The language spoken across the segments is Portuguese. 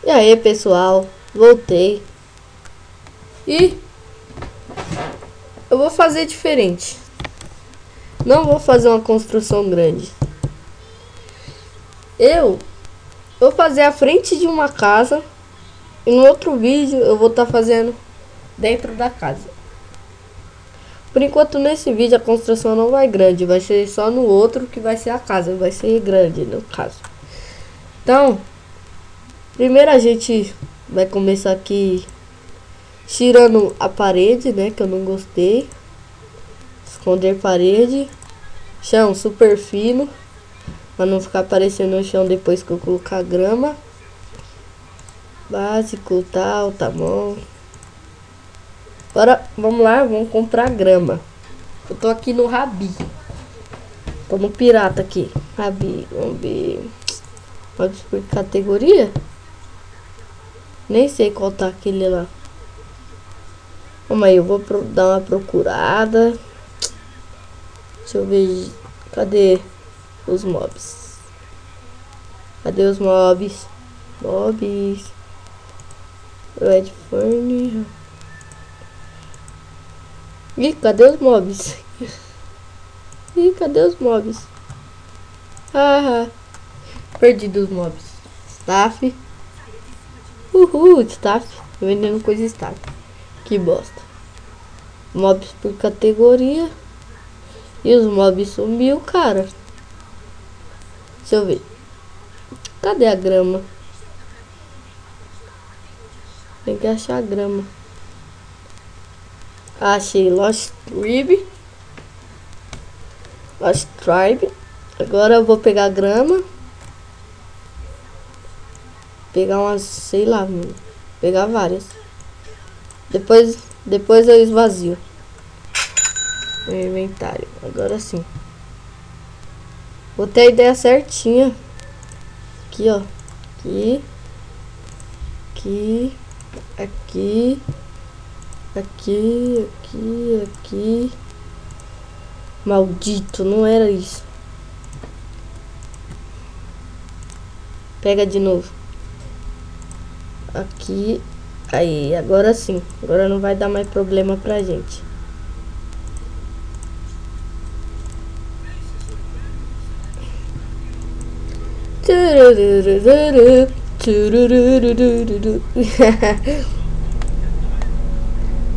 E aí, pessoal, voltei. E eu vou fazer diferente. Não vou fazer uma construção grande. Eu vou fazer a frente de uma casa. E no outro vídeo eu vou estar fazendo dentro da casa. Por enquanto nesse vídeo a construção não vai grande. Vai ser só no outro que vai ser a casa. Vai ser grande no caso. Então, primeiro a gente vai começar aqui tirando a parede, né, que eu não gostei. Esconder parede. Chão super fino, para não ficar aparecendo no chão depois que eu colocar grama. Básico, tal, tá bom. Agora, vamos lá, vamos comprar grama. Eu tô aqui no Rabi. Tô no pirata aqui. Rabi, vamos ver. Pode por categoria? Nem sei qual tá aquele lá. Vamos aí, eu vou dar uma procurada. Deixa eu ver. Cadê os mobs? Cadê os mobs? Mobs. Red Fern. Ih, cadê os mobs? Ih, cadê os mobs? Haha. Perdi dos mobs. Staff. Uhul, staff. Vendendo coisa staff. Que bosta. Mobs por categoria. E os mobs sumiu, cara. Deixa eu ver. Cadê a grama? Tem que achar a grama. Achei Lost Tribe. Lost Tribe. Agora eu vou pegar a grama. Pegar umas, sei lá, pegar várias. Depois eu esvazio o inventário. Agora sim. Vou ter a ideia certinha. Aqui, ó. Aqui. Aqui. Aqui. Aqui. Aqui. Aqui. Maldito, não era isso. Pega de novo. Aqui. Aí, agora sim. Agora não vai dar mais problema pra gente.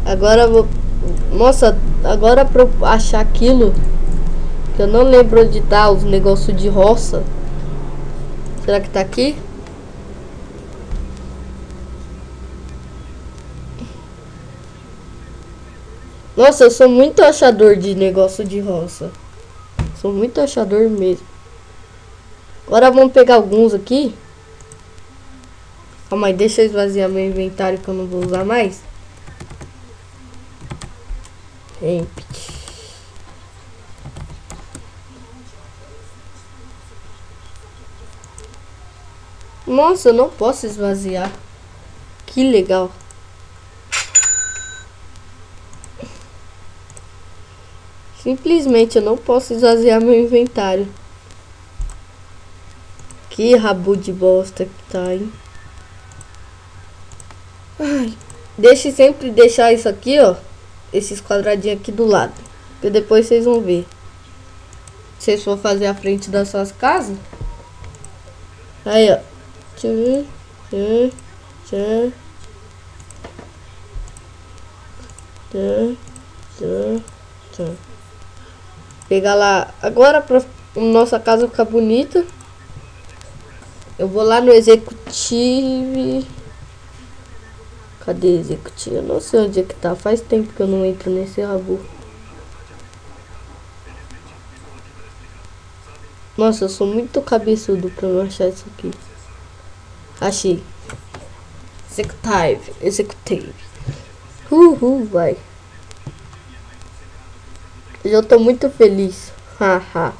Agora eu vou... Nossa, agora pra eu achar aquilo que eu não lembro onde tá, os negócios de roça. Será que tá aqui? Nossa, eu sou muito achador de negócio de roça. Sou muito achador mesmo. Agora vamos pegar alguns aqui. Calma aí, deixa eu esvaziar meu inventário que eu não vou usar mais. Empty. Nossa, eu não posso esvaziar. Que legal. Simplesmente eu não posso esvaziar meu inventário. Que rabo de bosta que tá, hein? Ai, deixe sempre deixar isso aqui, ó. Esses quadradinhos aqui do lado. Que depois vocês vão ver. Se vocês for fazer a frente das suas casas. Aí, ó. Tchum, tchum, tchum. Tchum, tchum, tchum. Pegar lá. Agora pra nossa casa ficar bonita. Eu vou lá no Executive. Cadê Executive? Eu não sei onde é que tá. Faz tempo que eu não entro nesse rabo. Nossa, eu sou muito cabeçudo pra não achar isso aqui. Achei. Executive. Uhul, vai. Eu tô muito feliz. Haha.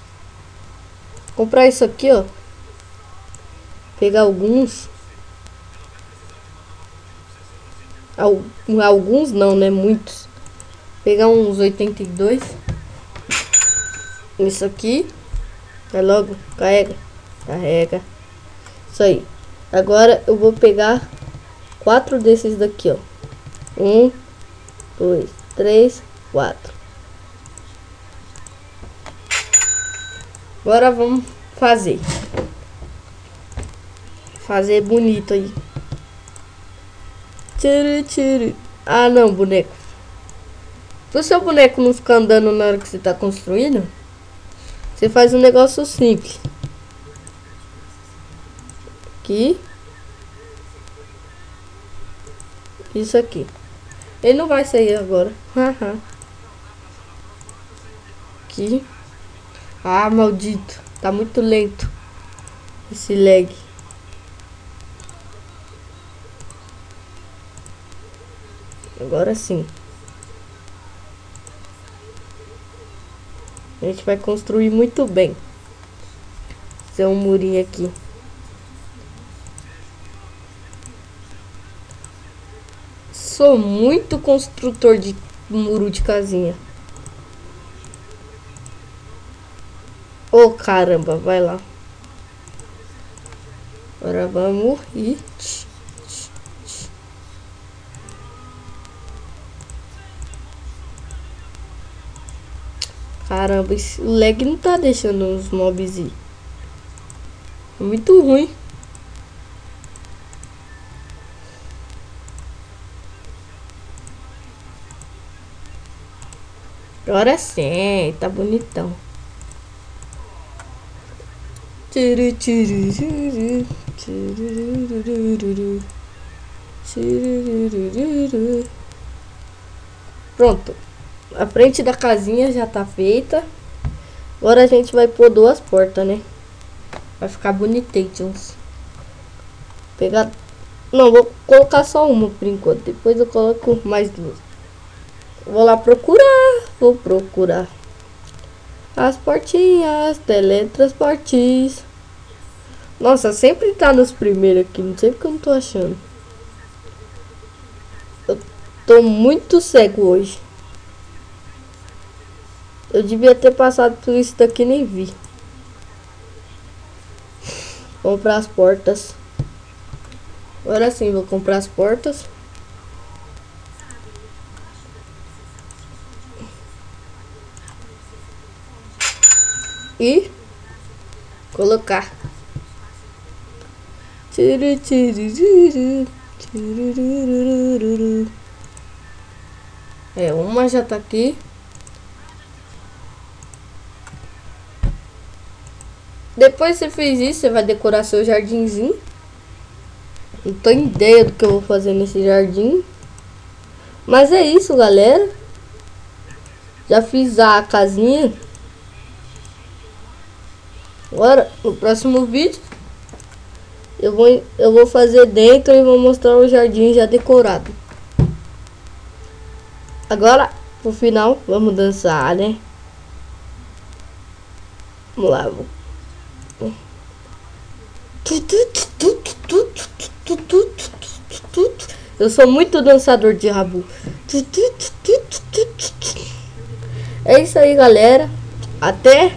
Comprar isso aqui, ó. Pegar alguns. Alguns não, né? Muitos. Pegar uns 82. Isso aqui. Vai logo. Carrega. Isso aí. Agora eu vou pegar 4 desses daqui, ó. 1, 2, 3, 4. Agora vamos fazer bonito aí. Ah, não, boneco. Se o seu boneco não ficar andando na hora que você tá construindo, você faz um negócio simples. Aqui. Isso aqui. Ele não vai sair agora. Aqui. Ah, maldito. Tá muito lento esse lag. Agora sim. A gente vai construir muito bem. Fazer um murinho aqui. Sou muito construtor de muro de casinha. Oh, caramba, vai lá. Agora vamos e... Caramba, esse lag não tá deixando os mobs ir. É muito ruim. Agora sim, tá bonitão. Pronto. A frente da casinha já tá feita. Agora a gente vai pôr 2 portas, né? Vai ficar bonitão. Pegar... Não, vou colocar só uma por enquanto. Depois eu coloco mais 2. Vou lá procurar. Vou procurar as portinhas, teletransportes. Nossa, sempre tá nos primeiros aqui. Não sei porque eu não tô achando. Eu tô muito cego hoje. Eu devia ter passado por isso daqui e nem vi. Comprar as portas. Agora sim, vou comprar as portas. E colocar. É, uma já tá aqui. Depois você fez isso, você vai decorar seu jardinzinho. Não tenho ideia do que eu vou fazer nesse jardim. Mas é isso, galera. Já fiz a casinha. Agora, no próximo vídeo, eu vou fazer dentro e vou mostrar o jardim já decorado. Agora, pro final, vamos dançar, né? Vamos lá. Eu sou muito dançador de rabo. É isso aí, galera. Até